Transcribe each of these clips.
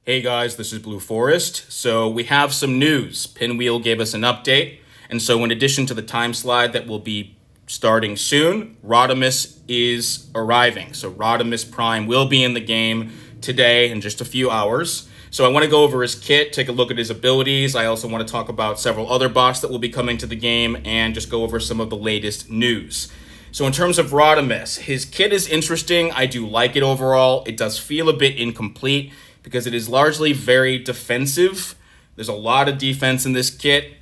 Hey guys, this is Blue Forest. So we have some news. Pinwheel gave us an update. And so in addition to the time slide that will be starting soon, Rodimus is arriving. So Rodimus Prime will be in the game today in just a few hours. So I want to go over his kit, take a look at his abilities. I also want to talk about several other bots that will be coming to the game and just go over some of the latest news. So in terms of Rodimus, his kit is interesting. I do like it overall. It does feel a bit incomplete because it is largely very defensive. There's a lot of defense in this kit.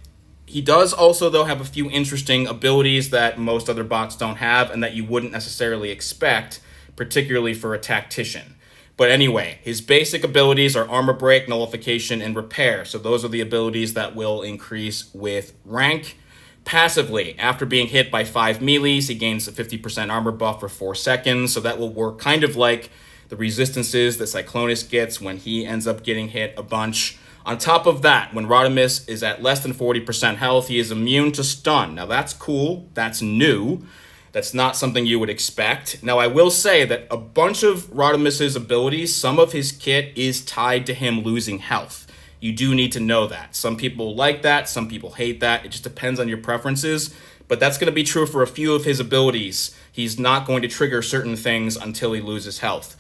He does also, though, have a few interesting abilities that most other bots don't have and that you wouldn't necessarily expect, particularly for a tactician. But anyway, his basic abilities are Armor Break, Nullification, and Repair. So those are the abilities that will increase with rank. Passively, after being hit by 5 melees, he gains a 50% armor buff for 4 seconds. So that will work kind of like the resistances that Cyclonus gets when he ends up getting hit a bunch. On top of that, when Rodimus is at less than 40% health, he is immune to stun. Now that's cool, that's new. That's not something you would expect. Now, I will say that a bunch of Rodimus's abilities, some of his kit is tied to him losing health. You do need to know that. Some people like that, some people hate that. It just depends on your preferences. But that's going to be true for a few of his abilities. He's not going to trigger certain things until he loses health.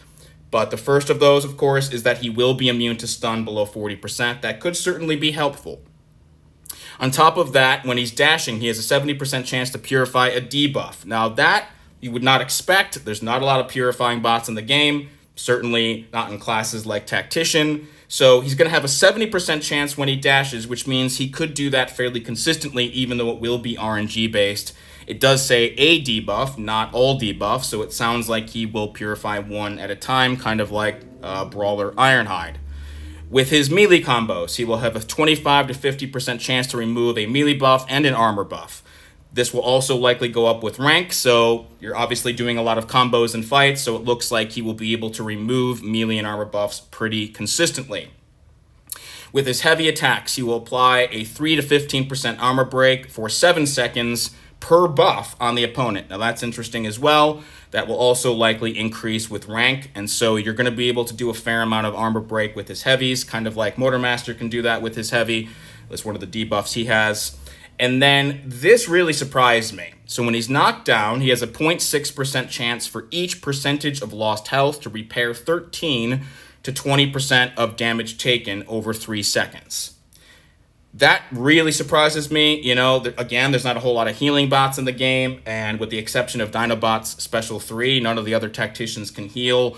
But the first of those, of course, is that he will be immune to stun below 40%. That could certainly be helpful. On top of that, when he's dashing, he has a 70% chance to purify a debuff. Now that you would not expect. There's not a lot of purifying bots in the game, certainly not in classes like Tactician. So he's going to have a 70% chance when he dashes, which means he could do that fairly consistently, even though it will be RNG based. It does say a debuff, not all debuffs, so it sounds like he will purify one at a time, kind of like Brawler Ironhide. With his melee combos, he will have a 25 to 50% chance to remove a melee buff and an armor buff. This will also likely go up with rank, so you're obviously doing a lot of combos and fights, so it looks like he will be able to remove melee and armor buffs pretty consistently. With his heavy attacks, he will apply a 3 to 15% armor break for 7 seconds per buff on the opponent. Now that's interesting as well. That will also likely increase with rank, and so you're going to be able to do a fair amount of armor break with his heavies, kind of like Motormaster can do that with his heavy. That's one of the debuffs he has. And then this really surprised me. So when he's knocked down, he has a 0.6% chance for each percentage of lost health to repair 13 to 20% of damage taken over 3 seconds. That really surprises me. You know, again, there's not a whole lot of healing bots in the game, and with the exception of Dinobot's Special 3, none of the other tacticians can heal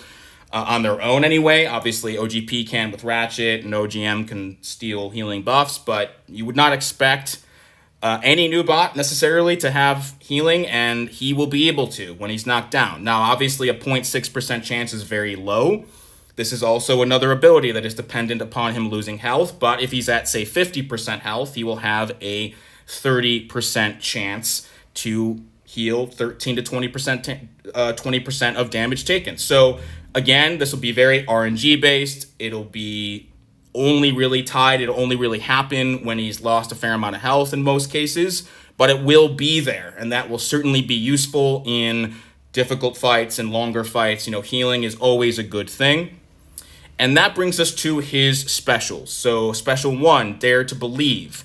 on their own anyway. Obviously, OGP can with Ratchet, and OGM can steal healing buffs, but you would not expect any new bot necessarily to have healing, and he will be able to when he's knocked down. Now, obviously, a 0.6% chance is very low. This is also another ability that is dependent upon him losing health, but if he's at, say, 50% health, he will have a 30% chance to heal 13 to 20% of damage taken. So, again, this will be very RNG-based. It'll be only really tied. It'll only really happen when he's lost a fair amount of health in most cases, but it will be there, and that will certainly be useful in difficult fights and longer fights. You know, healing is always a good thing. And that brings us to his specials. So Special 1, Dare to Believe.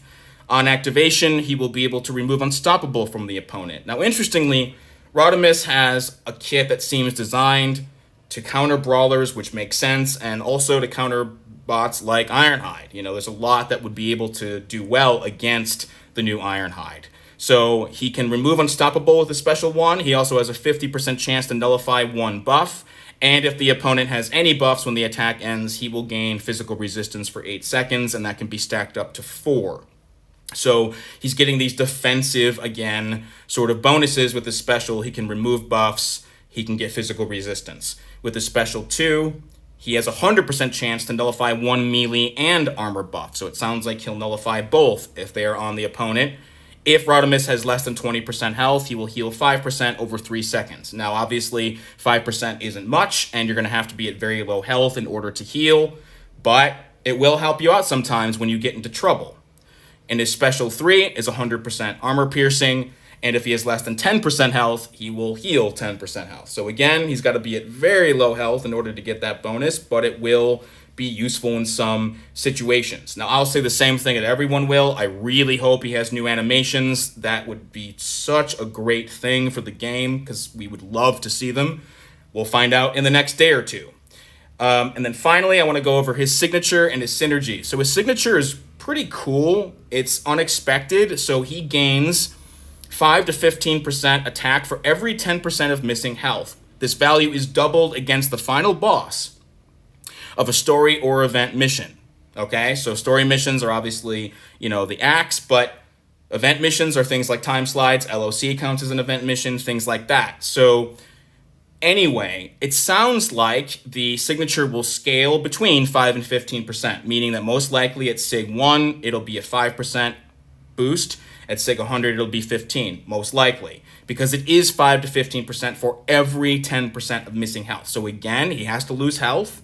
On activation, he will be able to remove Unstoppable from the opponent. Now, interestingly, Rodimus has a kit that seems designed to counter brawlers, which makes sense, and also to counter bots like Ironhide. You know, there's a lot that would be able to do well against the new Ironhide. So he can remove Unstoppable with a Special 1. He also has a 50% chance to nullify one buff. And if the opponent has any buffs when the attack ends, he will gain physical resistance for 8 seconds, and that can be stacked up to 4. So he's getting these defensive, again, sort of bonuses with the special. He can remove buffs. He can get physical resistance. With the Special 2, he has a 100% chance to nullify one melee and armor buff. So it sounds like he'll nullify both if they are on the opponent. If Rodimus has less than 20% health, he will heal 5% over 3 seconds. Now, obviously, 5% isn't much, and you're going to have to be at very low health in order to heal, but it will help you out sometimes when you get into trouble. And his Special 3 is 100% armor piercing, and if he has less than 10% health, he will heal 10% health. So again, he's got to be at very low health in order to get that bonus, but it will be useful in some situations. Now, I'll say the same thing that everyone will. I really hope he has new animations. That would be such a great thing for the game because we would love to see them. We'll find out in the next day or two. And then finally, I want to go over his signature and his synergy. So his signature is pretty cool. It's unexpected. So he gains 5 to 15% attack for every 10% of missing health. This value is doubled against the final boss of a story or event mission. Okay, so story missions are obviously, the axe, but event missions are things like time slides, LOC counts as an event mission, things like that. So anyway, it sounds like the signature will scale between 5 and 15%, meaning that most likely at SIG 1, it'll be a 5% boost. At SIG 100, it'll be 15, most likely, because it is 5 to 15% for every 10% of missing health. So again, he has to lose health,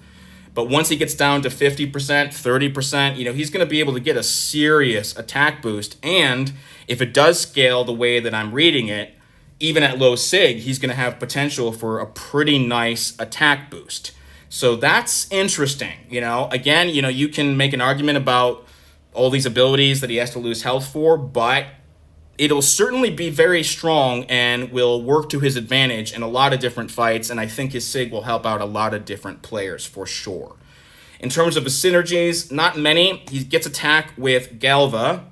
but once he gets down to 50%, 30%, he's going to be able to get a serious attack boost. And if it does scale the way that I'm reading it, even at low SIG, he's going to have potential for a pretty nice attack boost. So that's interesting. Again, you can make an argument about all these abilities that he has to lose health for, but it'll certainly be very strong and will work to his advantage in a lot of different fights, and I think his SIG will help out a lot of different players for sure. In terms of his synergies, not many. He gets attack with Galva,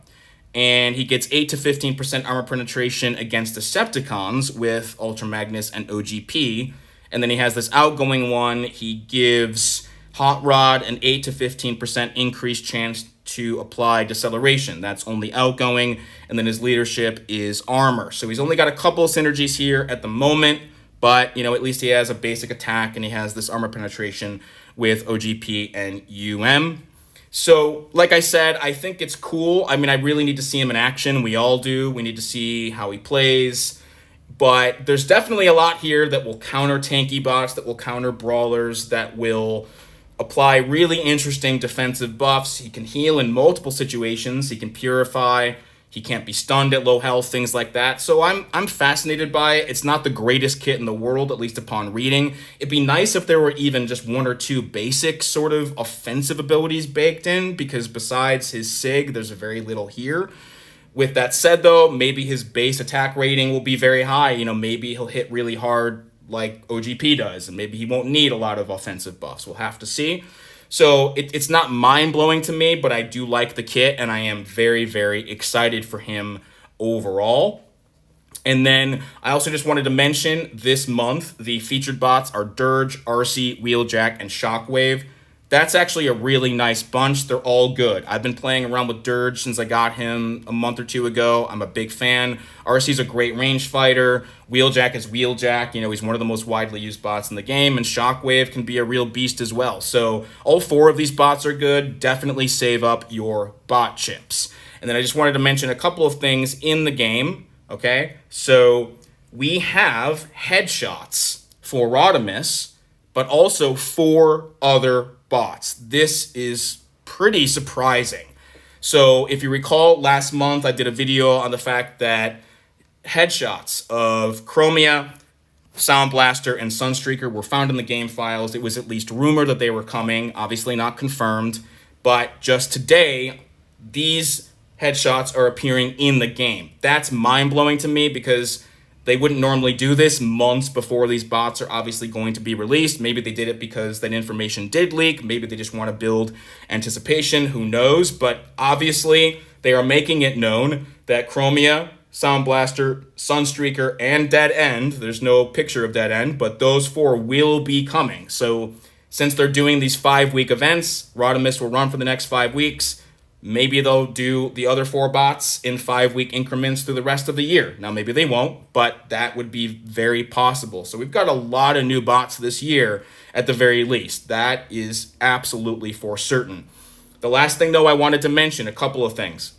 and he gets 8 to 15% armor penetration against Decepticons with Ultra Magnus and OGP, and then he has this outgoing one. He gives Hot Rod an 8 to 15% increased chance to apply deceleration. That's only outgoing, and then his leadership is armor. So he's only got a couple of synergies here at the moment, but at least he has a basic attack and he has this armor penetration with OGP and UM. So like I said, I think it's cool. I really need to see him in action. We all do. We need to see how he plays. But there's definitely a lot here that will counter tanky bots, that will counter brawlers, that will apply really interesting defensive buffs. He can heal in multiple situations. He can purify. He can't be stunned at low health, things like that. So I'm fascinated by it. It's not the greatest kit in the world, at least upon reading. It'd be nice if there were even just 1 or 2 basic sort of offensive abilities baked in, because besides his SIG, there's very little here. With that said, though, maybe his base attack rating will be very high. Maybe he'll hit really hard like OGP does, and maybe he won't need a lot of offensive buffs. We'll have to see. So it's not mind-blowing to me, but I do like the kit, and I am very, very excited for him overall. And then I also just wanted to mention this month, the featured bots are Dirge, RC, Wheeljack, and Shockwave. That's actually a really nice bunch. They're all good. I've been playing around with Dirge since I got him a month or 2 ago. I'm a big fan. RC's a great range fighter. Wheeljack is Wheeljack. He's one of the most widely used bots in the game. And Shockwave can be a real beast as well. So all 4 of these bots are good. Definitely save up your bot chips. And then I just wanted to mention a couple of things in the game. Okay, so we have headshots for Rodimus, but also 4 other bots. This is pretty surprising. So if you recall, last month I did a video on the fact that headshots of Chromia, Soundblaster, and Sunstreaker were found in the game files. It was at least rumored that they were coming, obviously not confirmed, but just today, these headshots are appearing in the game. That's mind-blowing to me because they wouldn't normally do this months before these bots are obviously going to be released. Maybe they did it because that information did leak. Maybe they just want to build anticipation. Who knows? But obviously, they are making it known that Chromia, Soundblaster, Sunstreaker, and Dead End, there's no picture of Dead End, but those 4 will be coming. So since they're doing these 5-week events, Rodimus will run for the next 5 weeks. Maybe they'll do the other 4 bots in 5-week increments through the rest of the year. Now, maybe they won't, but that would be very possible. So we've got a lot of new bots this year at the very least. That is absolutely for certain. The last thing, though, I wanted to mention, a couple of things.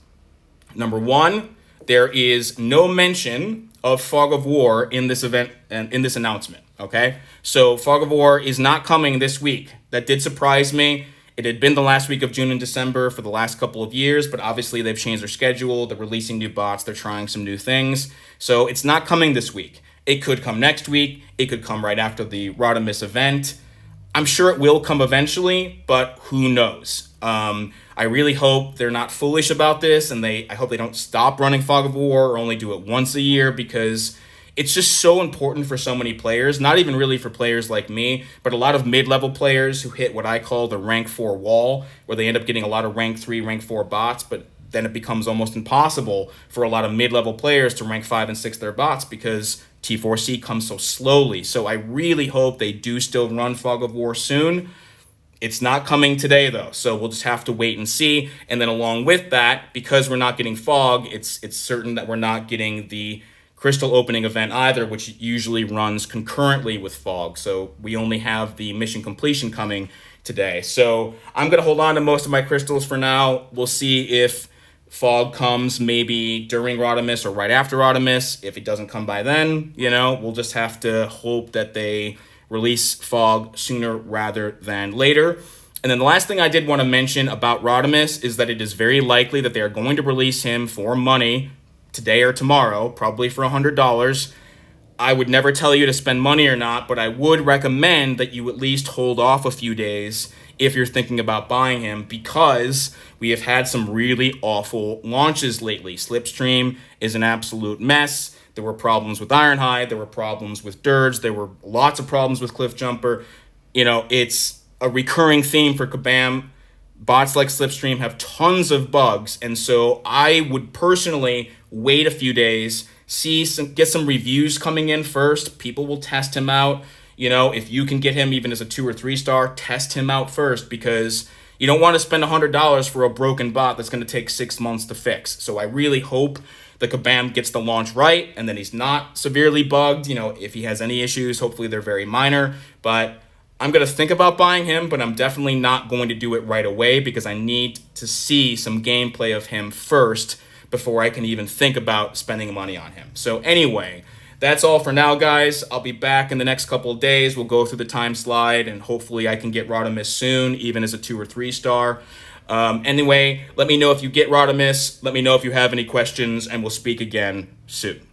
Number 1, there is no mention of Fog of War in this event and in this announcement, okay? So Fog of War is not coming this week. That did surprise me. It had been the last week of June and December for the last couple of years, but obviously they've changed their schedule. They're releasing new bots. They're trying some new things. So it's not coming this week. It could come next week. It could come right after the Rodimus event. I'm sure it will come eventually, but who knows? I really hope they're not foolish about this, and I hope they don't stop running Fog of War or only do it once a year, because it's just so important for so many players, not even really for players like me, but a lot of mid-level players who hit what I call the rank 4 wall, where they end up getting a lot of rank 3, rank 4 bots, but then it becomes almost impossible for a lot of mid-level players to rank 5 and 6 their bots because T4C comes so slowly. So I really hope they do still run Fog of War soon. It's not coming today, though, so we'll just have to wait and see. And then along with that, because we're not getting Fog, it's certain that we're not getting the Crystal opening event either, which usually runs concurrently with Fog. So we only have the mission completion coming today. So I'm going to hold on to most of my crystals for now. We'll see if Fog comes maybe during Rodimus or right after Rodimus. If it doesn't come by then, we'll just have to hope that they release Fog sooner rather than later. And then the last thing I did want to mention about Rodimus is that it is very likely that they are going to release him for money today or tomorrow, probably for $100. I would never tell you to spend money or not, but I would recommend that you at least hold off a few days if you're thinking about buying him, because we have had some really awful launches lately. Slipstream is an absolute mess. There were problems with Ironhide. There were problems with Dirge. There were lots of problems with Cliffjumper. It's a recurring theme for Kabam. Bots like Slipstream have tons of bugs, and so I would personally wait a few days, get some reviews coming in first. People will test him out. If you can get him even as a 2 or 3 star, test him out first, because you don't want to spend $100 for a broken bot that's going to take 6 months to fix. So I really hope the Kabam gets the launch right, and then he's not severely bugged. If he has any issues, hopefully they're very minor. But I'm going to think about buying him, but I'm definitely not going to do it right away, because I need to see some gameplay of him first before I can even think about spending money on him. So anyway, that's all for now, guys. I'll be back in the next couple of days. We'll go through the time slide, and hopefully I can get Rodimus soon, even as a 2 or 3 star. Anyway, let me know if you get Rodimus. Let me know if you have any questions, and we'll speak again soon.